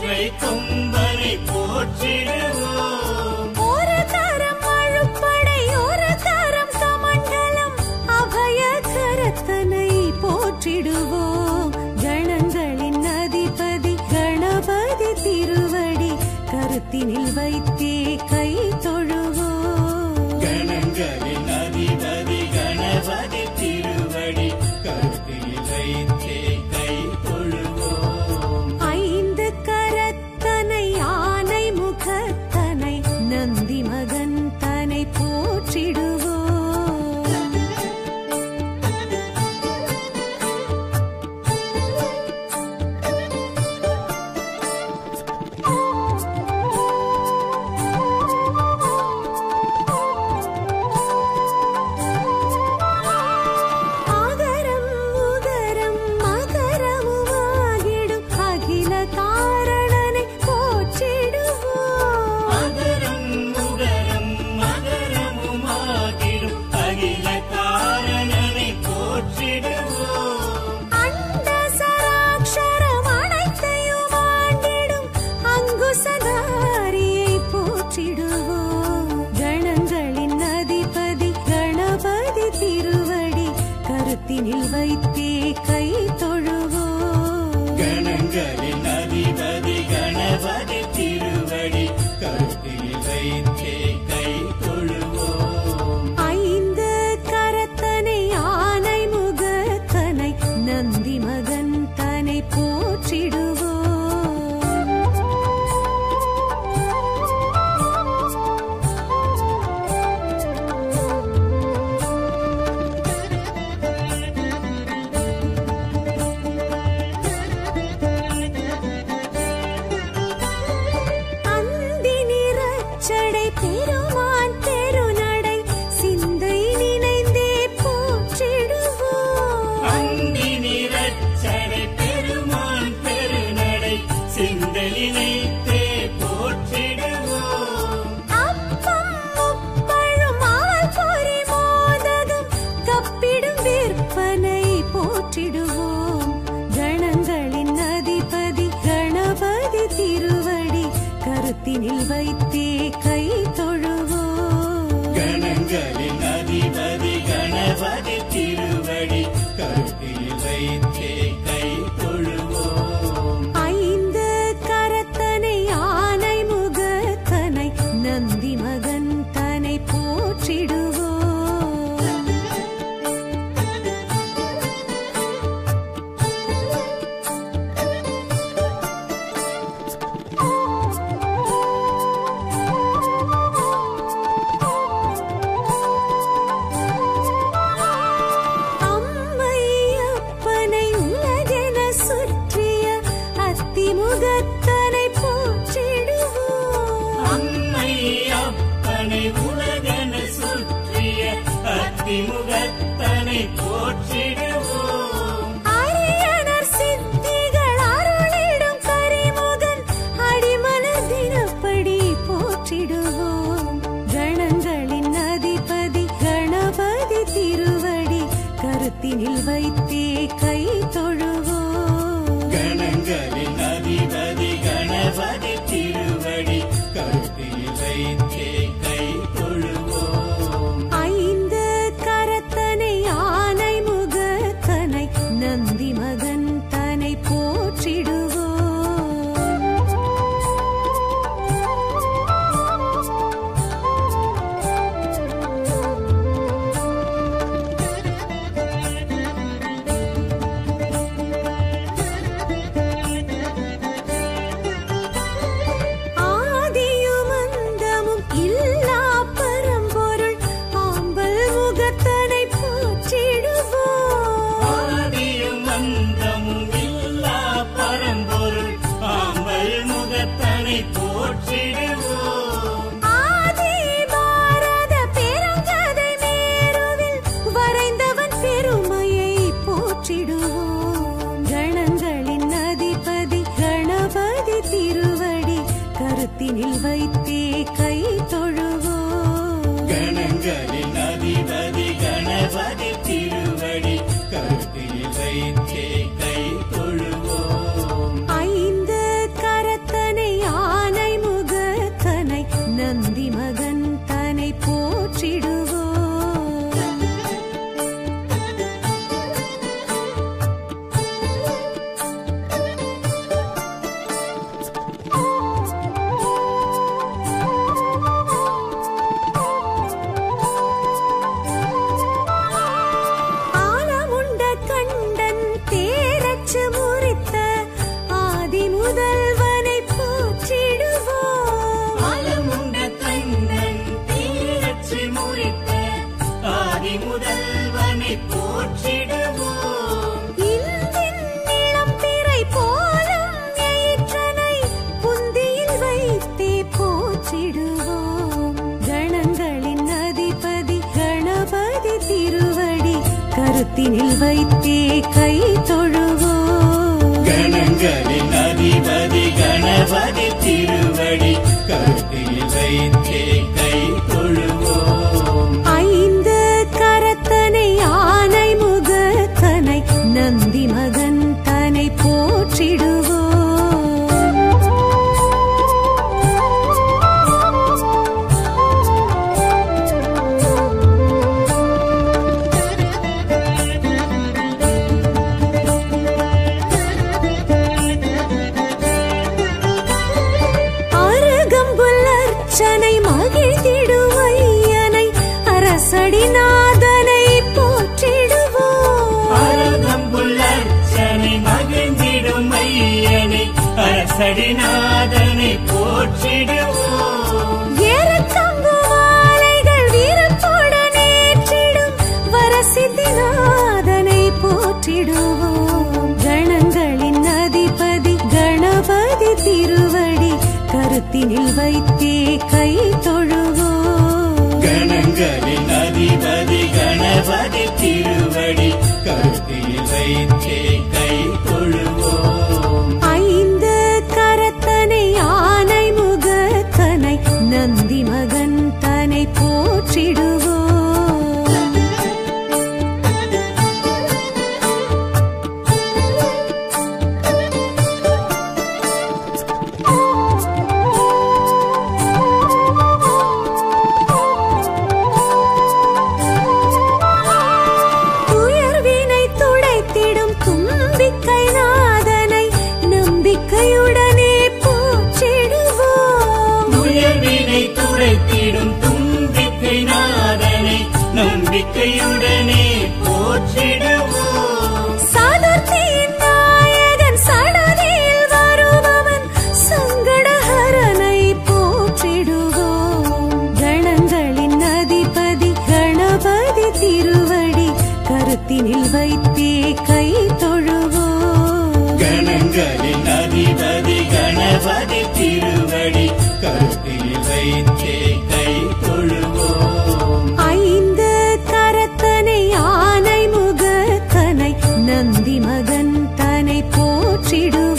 ஒற்றை கொம்பனை போற்றிடுவோம். ஒரு கரம் அழுப்படை ஒரு கரம் கமண்டலம் அபய கரத்தனை போற்றிடுவோம். கணங்களின் அதிபதி கணபதி திருவடி கருத்தினில் வைத்தே கை தொழுவோம். கணங்களின் அதிபதி கணபதி திருவடி கருத்தினில் வைத்தே கை தொழுவோம். ஐந்து கரத்தனை ஆனை முகத்தனை நந்தி மகன் தனை போற்றிடுவோம். ஆகரம் உகரம் மகரமுமாகிடும் அகில காரணனை போற்றிடுவோம். அகரம் உகரம் மகரமுமாகிடும் அகில காரணனை போற்றிடுவோம். அண்ட சராட்சரம் அனைத்தையும் ஆண்டிடும் அங்குசதாரியை போற்றிடுவோம். கணங்களின் அதிபதி கணபதி திருவடி கருத்தினில் வைத்தே கை தொழுவோம். கணங்களின் அதிபதி கணபதி திருவடி கருத்தில் வைத்தே கை தொழுவோம். ஐந்து கரத்தனை ஆனை முகத்தனை நந்தி மகன் தனை போற்றிடுவோம். அந்தி நிறச்சடை பெருமான் பெருநடை சிந்தை நினைந்தே போற்றிடுவோம். அந்தி நிறச்சடை பெருமான் பெருநடை சிந்தலினைத்தே போற்றிடுவோம். அப்பம் முப்பழும் ஆள் பொறி மோதகம் கப்பிடும் விற்பனை போற்றிடுவோம். கணங்களின் அதிபதி கணபதி திருவடி கருத்தினில் வைத்தே கை தொழுவோம். கணங்களின் அதிபதி கணபதி திருவடி கருத்தில் வைத்தே கை தொழுவோம். ஐந்து கரத்தனை ஆனை முகத்தனை நந்தி மகன் தனை போற்றிடுவோம். அம்மை அப்பனை உலகென சுற்றிய அத்திமுகத்தனை போற்றிடுவோம். அம்மை அப்பனை உலகென சுற்றிய அத்திமுகத்தனை போற்றிடுவோம். அரியனர் சித்திகள் அருளிடும் கரிமுகன் அடிமலர் தினப்படி போற்றிடுவோம். கணங்களின் அதிபதி கணபதி திருவடி கருத்தினில் வைத்தே கை தொழுவோம். கணங்களின் அதிபதி கணபதி திருவடி கருத்தில் வைத்தே கை தொழுவோம். ஐந்து கரத்தனை ஆனை முகத்தனை நந்தி மகன் தனை போற்றிடுவோம். ஆதியும் அந்தமும் இல்லா பரம்பொருள் ஆம்பல் முகத்தனை போற்றிடுவோம். ஆதியும் அந்தமும் இல்லா பரம்பொருள் ஆம்பல் முகத்தனை போற்றிடுவோம். ஆதி பாரத பெருங்கதை மேருவில் வரைந்தவன் பெருமையை போற்றிடுவோம். கணங்களின் அதிபதி கணபதி திருவடி கருத்தினில் வைத்தே கை தொழுவோம். கணங்களின் அதிபதி கணபதி திருவடி கருத்தில் வைத்தே கை தொழுவோம். ஐந்து கரத்தனை கருத்தினில் வைத்தே கை தொழுவோம். கணங்களின் அதிபதி கணபதி திருவடி கருத்தில் வைத்தே கை தொழுவோம். ஐந்து கரத்தனை ஆனை முகத்தனை நந்தி மகன் தனை போற்றிடுவோம். அருகம்புல்லர்ச்சனை மகிழ்ந்திடுவையனை அரசடிநாதனை போற்றிடுவோம். அருகம்புல்லர்ச்சனை மகிழ்ந்திடும் ஐயனை அரசடிநாதனை போற்றிடுவோம். ஏறத்தம்பு மாலைகள் வீரத்துடன் ஏற்றிடும் வரசித்திநாதனை போற்றிடுவோம். கணங்களின் அதிபதி கணபதி திருவடி கருத்தினில் வைத்தே கை தொழுவோம். கணங்களின் அதிபதி கணபதி திருவடி கருத்தில் வைத்தே கை தொழுவோம். ஐந்து கரத்தனை ஆனை முகத்தனை நந்தி மகன் தனை போற்றிடுவோம். துயர்வினை துடைத்திடும் தும்பிக்கை நாதனை நம்பிக்கையுடனே போற்றிடுவோம். துயர்வினை துடைத்திடும் தும்பிக்கை நாதனை நம்பிக்கையுடனே போற்றிடுவோம். சதுர்த்தியின் நாயகன் சடதியில் வருபவன் சங்கடஹரனை போற்றிடுவோம். கணங்களின் அதிபதி கணபதி திருவடி கருத்தினில் வைத்தே கை தொழுவோம். கணங்களின் அதிபதி கணபதி திருவடி கருத்தில் வைத்தே கை தொழுவோம். ஐந்து கரத்தனை ஆனை முகத்தனை நந்தி மகன் தனை போற்றிடுவோம்.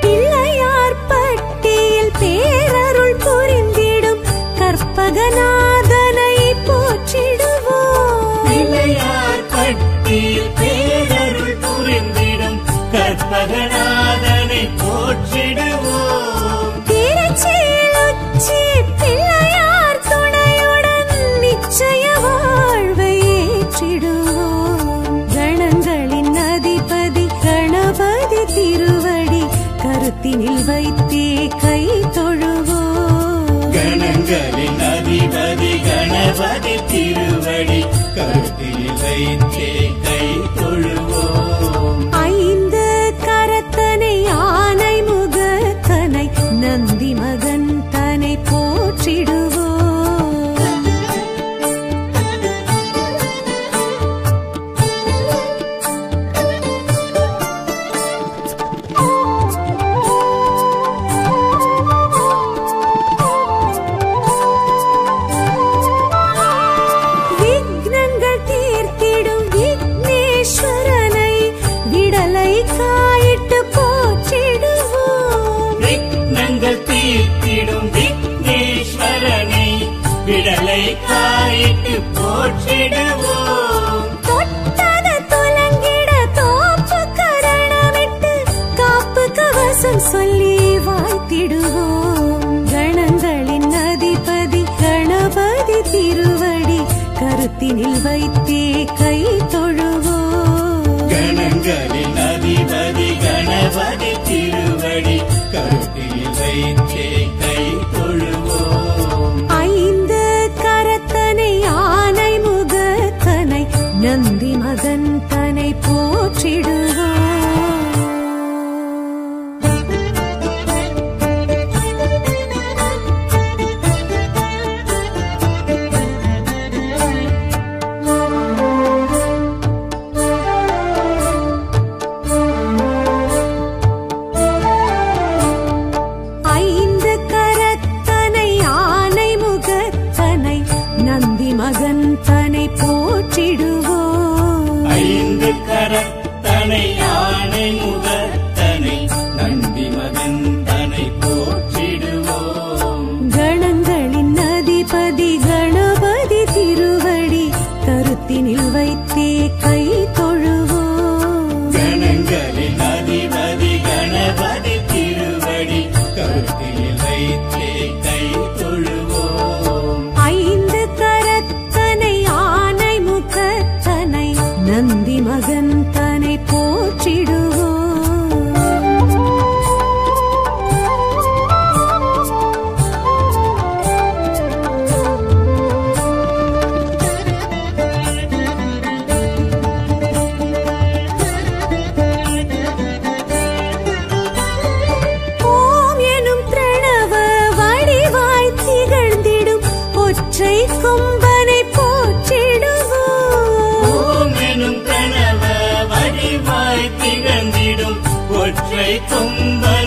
பிள்ளையார் பட்டியில் பேரருள் புரிந்திடும் கற்பகநாதனை போற்றிடுவோம். பிள்ளையார் பட்டியில் பேரருள் புரிந்திடும் கற்பகநாதனை போற்றிடுவோம். திருச்சியில் உச்சி பிள்ளையார் துணையுடன் நிச்சய வாழ்வை ஏற்றிடுவோம். கணங்களின் அதிபதி கணபதி திருவடி கருத்தினில் வைத்தே கை தொழுவோம். கணங்களின் அதிபதி கணபதி திருவடி கருத்தில் வைத்தே கை தொழுவோம். ஐந்து கரத்தனை ஆனை முகத்தனை நந்தி மகன் தனை போற்றிடுவோம். விக்னங்கள் தீர்த்திடும் விக்னேஸ்வரனை விடலை காயிட்டு போற்றிடுவோம். விக்னங்கள் தீர்த்திடும் விக்னேஸ்வரனை விடலை காயிட்டு போற்றிடுவோம். தொட்டது துலங்கிட தோப்பு கரணமிட்டு காப்பு கவசம் சொல்லி வாழ்த்திடுவோம். கணங்களின் அதிபதி கணபதி திருவடி கருத்தினில் வைத்தே கை தொழுவோம். கணங்களின் அதிபதி கணபதி திருவடி கருத்தில் வைத்தே கை தொழுவோம். ஐந்து கரத்தனை ஆனை முகத்தனை நந்தி மகன் தனை போற்றிடுவோம்.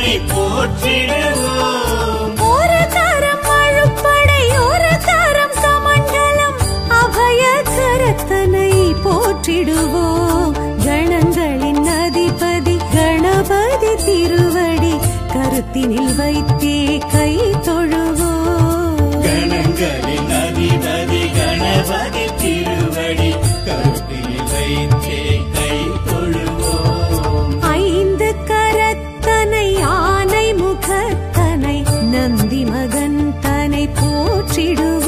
கணபதி போற்றிடுவோம். ஒரு கரம் அழுப்படை ஒரு கரம் கமண்டலம் அபய கரத்தனை போற்றிடுவோம். கணங்களின் அதிபதி கணபதி திருவடி கருத்தினில் வைத்தே கை தொழுவோம். கணங்களின் அதிபதி கணபதி திருவடி கருத்தினில் வைத்தே கை தொழுவோம். ஐந்து கரத்தனை ஆனை முகத்தனை நந்தி மகன் தனை போற்றிடுவோம்.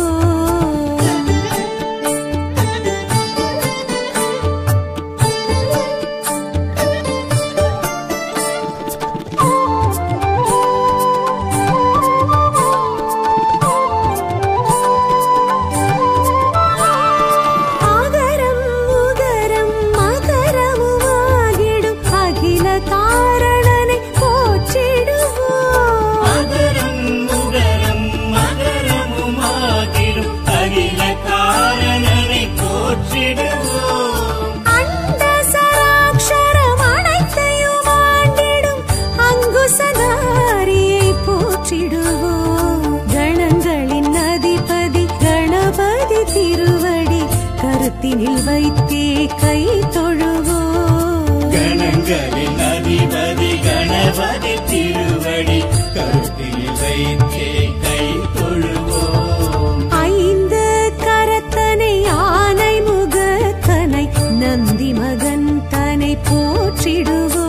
ஆகரம் உகரம் மகரமுமாகிடும் அகில காரணனை போற்றிடுவோம். அகரம் உகரம் மகரமுமாகிடும் அகில காரணனை போற்றிடுவோம். அண்ட சராக்ஷரம் அனைத்தையும் ஆண்டிடும் அங்குசதாரியை போற்றிடுவோம். கணங்களின் அதிபதி கணபதி திருவடி கருத்தினில் வைத்தே கை தொழுவோம். கணங்களின் அதிபதி கணபதி திருவடி கருத்தினில் வைத்தே கை தொழுவோம். ஐந்து கரத்தனை ஆனை முகத்தனை நந்தி மகன் தனை போற்றிடுவோம்.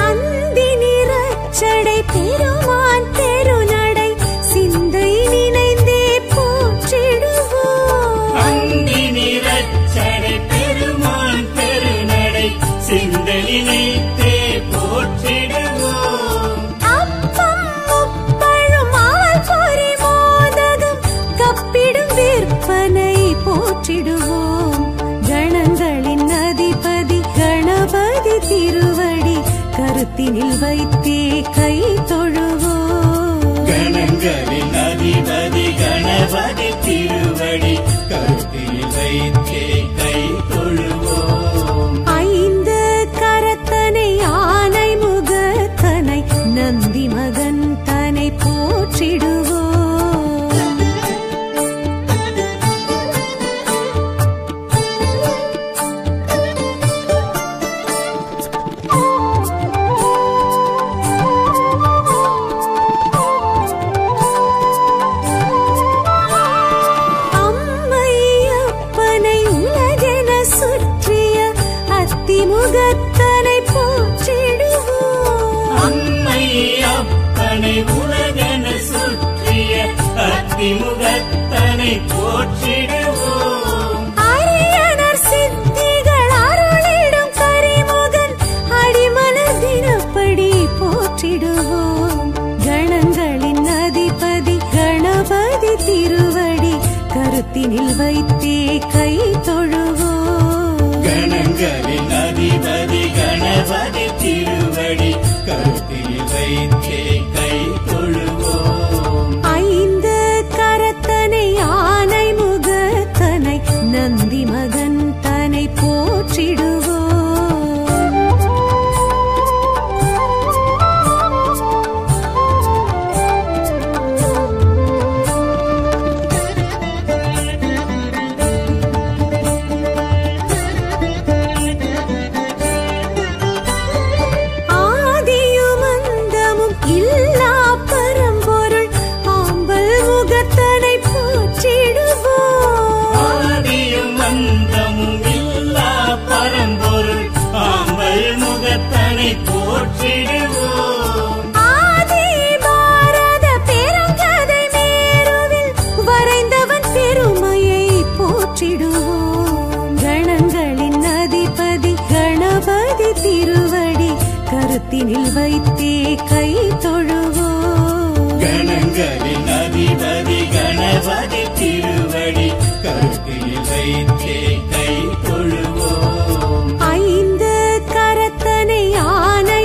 அந்தி நிறச்சடை பெருமான் பெருநடை சிந்தை நினைந்தே போற்றிடுவோம். அந்தி நிறச்சடை பெருமான் பெருநடை சிந்தனினைத்தே போற்றிடுவோம். அப்பம் முப்பழும் ஆள் பொறி மோதகம் கப்பிடும் விற்பனை போற்றிடுவோம். கணங்களின் அதிபதி கணபதி திருவடி கருத்தினில் வைத்தே கை தொழுவோம். கணங்களின் அதிபதி கணபதி திருவடி கருத்தினில் வைத்தே கை தொழுவோம். ஐந்து கரத்தனை ஆனை முகத்தனை நந்தி மகன் தனை போற்றிடுவோம். அம்மையப்பனை உலகென சுற்றிய அத்திமுகத்தனை போற்றிடுவோம். அம்மை அப்பனை உலகென சுற்றிய அத்திமுகத்தனை போற்றிடுவோம். அரியனர் சித்திகள் அருளிடும் கரிமுகன் அடிமலர் தினப்படி போற்றிடுவோம். கணங்களின் அதிபதி கணபதி திருவடி கருத்தினில் வைத்தே கை தொழுவோம். கணங்களின் அதிபதி கணபதி திருவடி கருத்தினில் வைத்தே கை தொழுவோம். ஐந்து கரத்தனை ஆனை முகத்தனை நந்தி மகன் தனை போற்றிடுவோம். ஆதியும் அந்தமும் இல்லா பரம்பொருள் ஆம்பல் முகத்தனை போற்றிடுவோம். ஆதியும் அந்தமும் இல்லா பரம்பொருள் ஆம்பல் முகத்தனை போற்றிடுவோம். ஆதி பாரத பெருங்கதை மேருவில் வரைந்தவன் பெருமையை போற்றிடுவோம். கணங்களின் அதிபதி கணபதி திருவடி கருத்தினில் வைத்தே கை தொழுவோம். கணங்களின் அதிபதி கணபதி திருவடி கருத்தினில் வைத்தே கை தொழுவோம். ஐந்து கரத்தனை ஆனை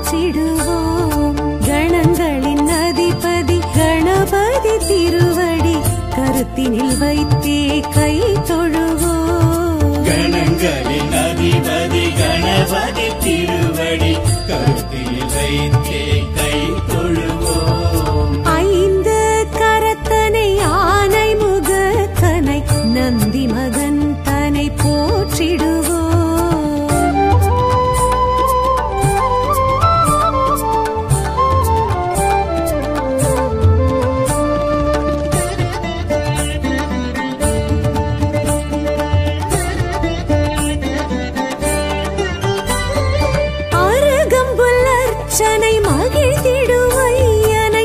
போற்றிடுவோம். கணங்களின் அதிபதி கணபதி திருவடி கருத்தினில் வைத்தே கை தொழுவோம். கணங்களின் அதிபதி கணபதி திருவடி கருத்தில் வைத்தே கை தொழுவோம். ஐந்து கரத்தனை ஆனை முகத்தனை நந்தி மகன் தனை போற்றிடுவோம். அருகம்புல்லர்ச்சனை மகிழ்ந்திடுவையனை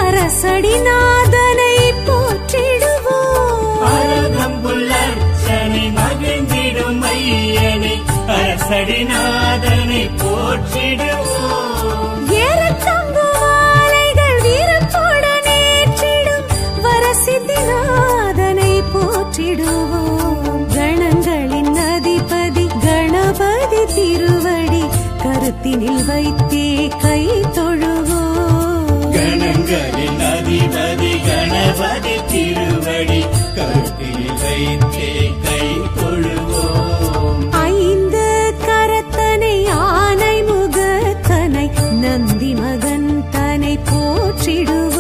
அரசடிநாதனை போற்றிடுவோம். அருகம்புல்லர்ச்சனை மகிழ்ந்திடும் ஐயனை அரசடிநாதனை போற்றிடுவோம். ஏறத்தம்பு மாலைகள் வீரத்துடன் ஏற்றிடும் வரசித்திநாதனை போற்றிடுவோம். கணங்களின் அதிபதி கணபதி திருவடி கருத்தினில் வைத்தே கை தொழுவோம். கணங்களின் அதிபதி கணபதி திருவடி கருத்தில் வைத்தே கை தொழுவோம். ஐந்து கரத்தனை ஆனை முகத்தனை நந்தி மகன் தனை போற்றிடுவோம்.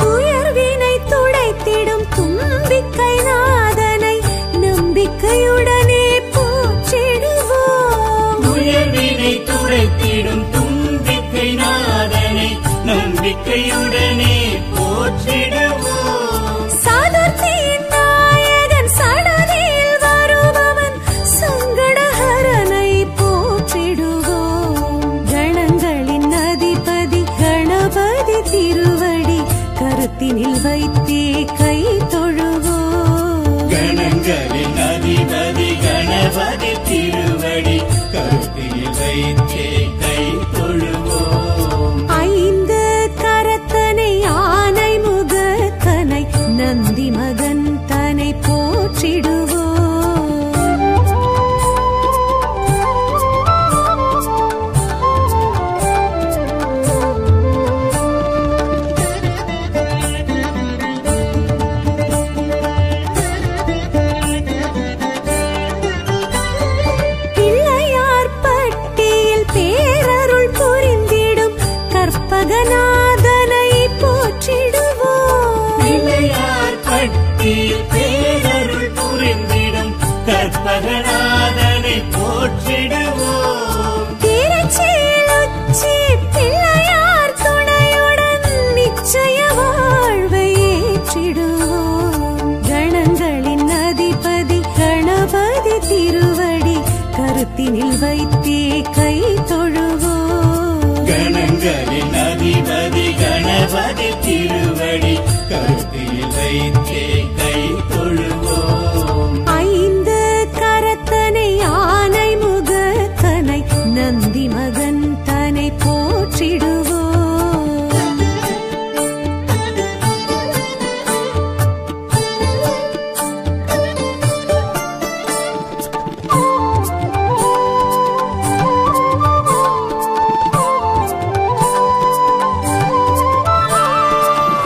துயர்வினை துடைத்திடும் தும்பிக்கை நாதனை நம்பிக்கையுடனே போற்றிடுவோம். உயர்வினை துடைத்திடும் தும்பிக்கை நாதனை நம்பிக்கையுடனே போற்றிடுவோம். சாதுர்த்தியின் நாயகன் சடதியில் வருபவன் சங்கடஹரனை போற்றிடுவோம். கணங்களின் அதிபதி கணபதி திருவடி கருத்தினில் வைத்தே கை தொழுவோம். கணங்களின் அதிபதி கணபதி திருவடி கருத்தில் வைத்தே கை தொழுவோம். ஐந்து கரத்தனை ஆனை முகத்தனை நந்தி மகன் தனை போற்றிடுவோம். பிள்ளையார் பட்டியில் பேரருள் புரிந்திடும் கற்பகநாதனை போற்றிடுவோம். பிள்ளையார் பட்டியில் பேரருள் புரிந்திடும் கற்பகநாதனை போற்றிடுவோம். திருச்சியில் உச்சி பிள்ளையார் துணையுடன் நிச்சய வாழ்வை ஏற்றிடுவோம். கணங்களின் அதிபதி கணபதி திருவடி கருத்தினில் வைத்தே கை தொழுவோம். கணங்களின் அதிபதி கணபதி திருவடி கருத்தில் வைத்தே கை தொழுவோம். ஐந்து கரத்தனை ஆனை முகத்தனை நந்தி மகன் தனை போற்றிடுவோம்.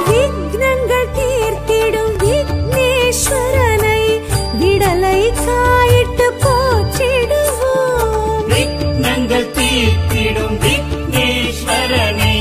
விக்னங்கள் தீர்த்திடும் விக்னேஸ்வரனை விடலை காயிட்டு போற்றிடுவோம். விக்னங்கள் தீர்த்திடும் விக்னேஸ்வரனை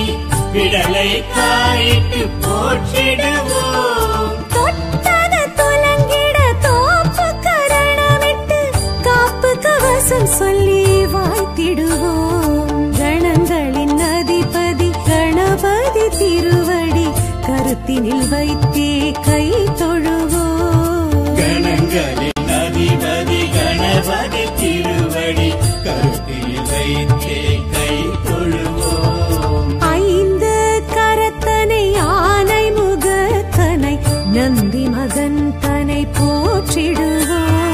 விடலை காயிட்டு போற்றிடுவோம். தொட்டது துலங்கிட தோப்பு கரணமிட்டு காப்பு கவசம் சொல்லி வாழ்த்திடுவோம். கணங்களின் அதிபதி கணபதி திருவடி கருத்தினில் வைத்தே கை தொழுவோம். கணங்களின் அதிபதி கணபதி திருவடி கருத்தில் வைத்தே கை தொழுவோம். ஐந்து கரத்தனை ஆனை முகத்தனை நந்தி மகன் தனை போற்றிடுவோம்.